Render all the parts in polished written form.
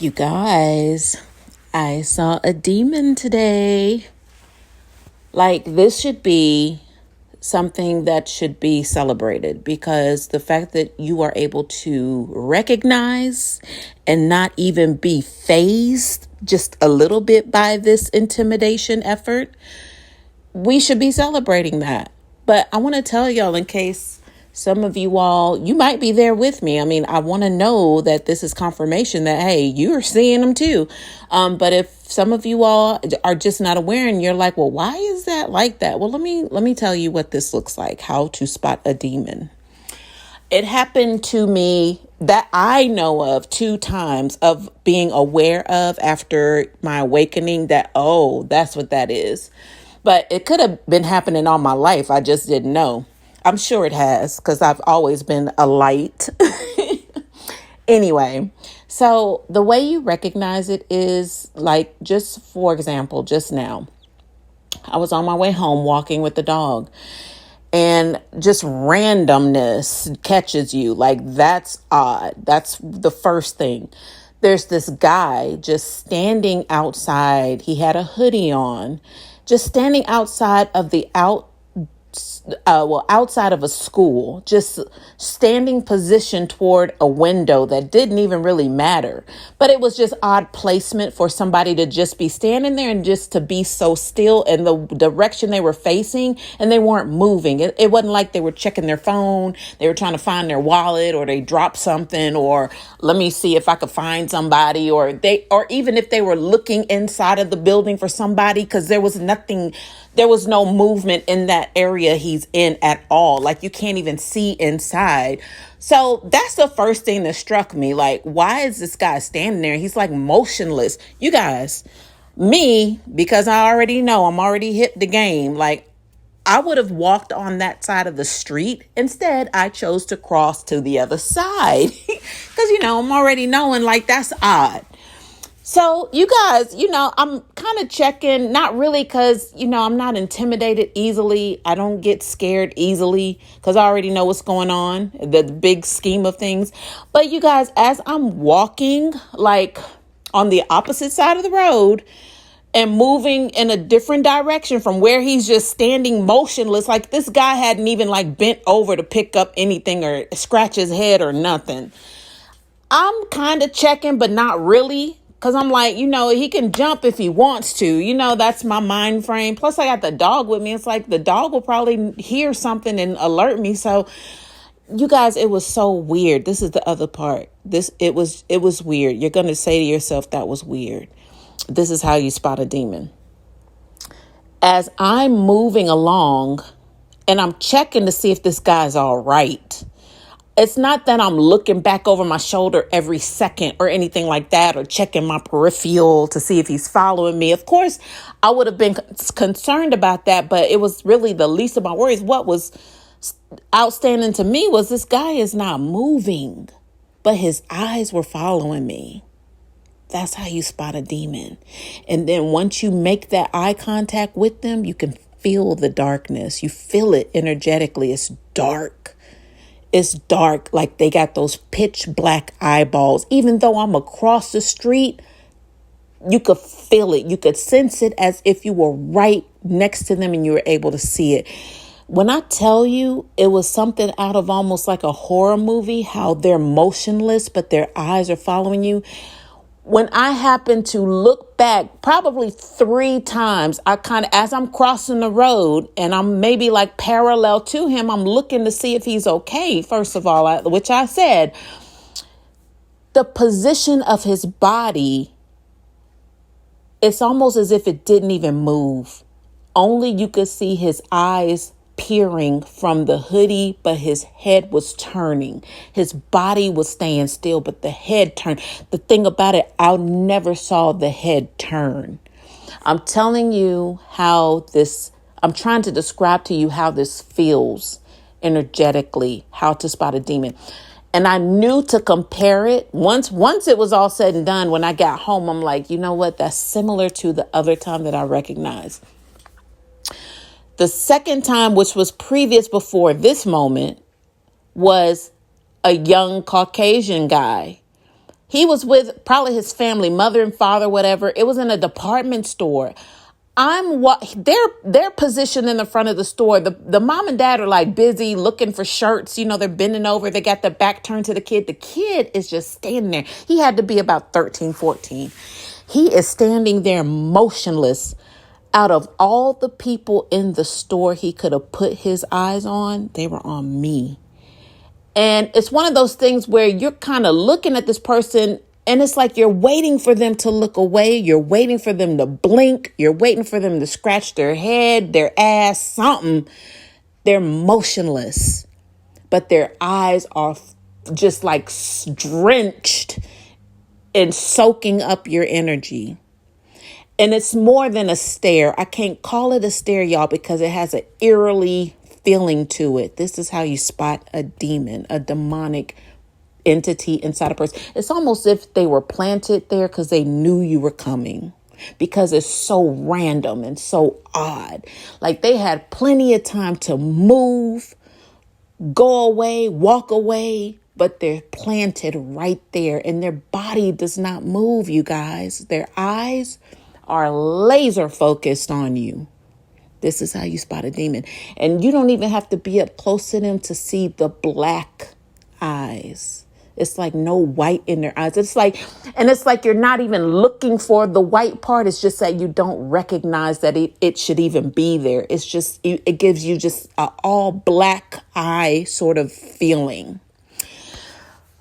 You guys, I saw a demon today. Like, this should be something that should be celebrated because the fact that you are able to recognize and not even be fazed just a little bit by this intimidation effort, we should be celebrating that. But I want to tell y'all, in case some of you all, you might be there with me. I mean, I want to know that this is confirmation that, hey, you're seeing them too. But if some of you all are just not aware and you're like, well, why is that like that? Well, let me tell you what this looks like, how to spot a demon. It happened to me that I know of 2 times of being aware of after my awakening that, oh, that's what that is. But it could have been happening all my life. I just didn't know. I'm sure it has because I've always been a light. Anyway, so the way you recognize it is like, just for example, just now, I was on my way home walking with the dog and just randomness catches you. Like, that's odd. That's the first thing. There's this guy just standing outside. He had a hoodie on, just standing outside of the outside of a school, just standing positioned toward a window that didn't even really matter. But it was just odd placement for somebody to just be standing there and just to be so still in the direction they were facing, and they weren't moving. It wasn't like they were checking their phone, they were trying to find their wallet, or they dropped something, or let me see if I could find somebody, or even if they were looking inside of the building for somebody, because there was no movement in that area he's in at all. Like, you can't even see inside. So that's the first thing that struck me. Like, why is this guy standing there? He's like motionless. You guys, me, because I already know, I'm already hit the game. Like, I would have walked on that side of the street. Instead, I chose to cross to the other side because, I'm already knowing, like, that's odd. So you guys, I'm kind of checking, not really because, I'm not intimidated easily. I don't get scared easily because I already know what's going on, the big scheme of things. But you guys, as I'm walking like on the opposite side of the road and moving in a different direction from where he's just standing motionless, like this guy hadn't even like bent over to pick up anything or scratch his head or nothing. I'm kind of checking, but not really. Because I'm like, he can jump if he wants to. That's my mind frame. Plus, I got the dog with me. It's like the dog will probably hear something and alert me. So, you guys, it was so weird. This is the other part. It was weird. You're going to say to yourself, that was weird. This is how you spot a demon. As I'm moving along and I'm checking to see if this guy's all right. It's not that I'm looking back over my shoulder every second or anything like that, or checking my peripheral to see if he's following me. Of course, I would have been concerned about that, but it was really the least of my worries. What was outstanding to me was this guy is not moving, but his eyes were following me. That's how you spot a demon. And then once you make that eye contact with them, you can feel the darkness. You feel it energetically. It's dark. It's dark, like they got those pitch black eyeballs. Even though I'm across the street, you could feel it. You could sense it as if you were right next to them and you were able to see it. When I tell you, it was something out of almost like a horror movie, how they're motionless, but their eyes are following you. When I happened to look back, probably 3 times, as I'm crossing the road and I'm maybe like parallel to him, I'm looking to see if he's okay. First of all, which I said, the position of his body, it's almost as if it didn't even move. Only you could see his eyes peering from the hoodie, but his head was turning. His body was staying still, but the head turned. The thing about it, I never saw the head turn. I'm telling you I'm trying to describe to you how this feels energetically, how to spot a demon. And I knew to compare it. Once it was all said and done, when I got home, I'm like, you know what? That's similar to the other time that I recognized. The second time, which was previous before this moment, was a young Caucasian guy. He was with probably his family, mother and father, whatever. It was in a department store. I'm what they're positioned in the front of the store. The mom and dad are like busy looking for shirts. They're bending over. They got their back turned to the kid. The kid is just standing there. He had to be about 13, 14. He is standing there motionless. Out of all the people in the store he could have put his eyes on, they were on me. And it's one of those things where you're kind of looking at this person and it's like you're waiting for them to look away. You're waiting for them to blink. You're waiting for them to scratch their head, their ass, something. They're motionless, but their eyes are just like drenched in soaking up your energy. And it's more than a stare. I can't call it a stare, y'all, because it has an eerily feeling to it. This is how you spot a demon, a demonic entity inside a person. It's almost as if they were planted there because they knew you were coming, because it's so random and so odd. Like they had plenty of time to move, go away, walk away, but they're planted right there and their body does not move, you guys. Their eyes are laser focused on you. This is how you spot a demon. And you don't even have to be up close to them to see the black eyes. It's like no white in their eyes. It's like you're not even looking for the white part. It's just that you don't recognize that it should even be there. It's just, it gives you just an all black eye sort of feeling.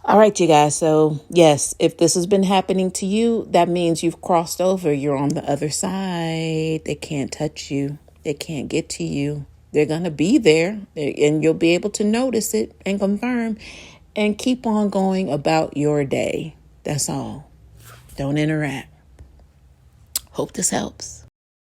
All right, you guys. So yes, if this has been happening to you, that means you've crossed over. You're on the other side. They can't touch you. They can't get to you. They're going to be there and you'll be able to notice it and confirm and keep on going about your day. That's all. Don't interact. Hope this helps.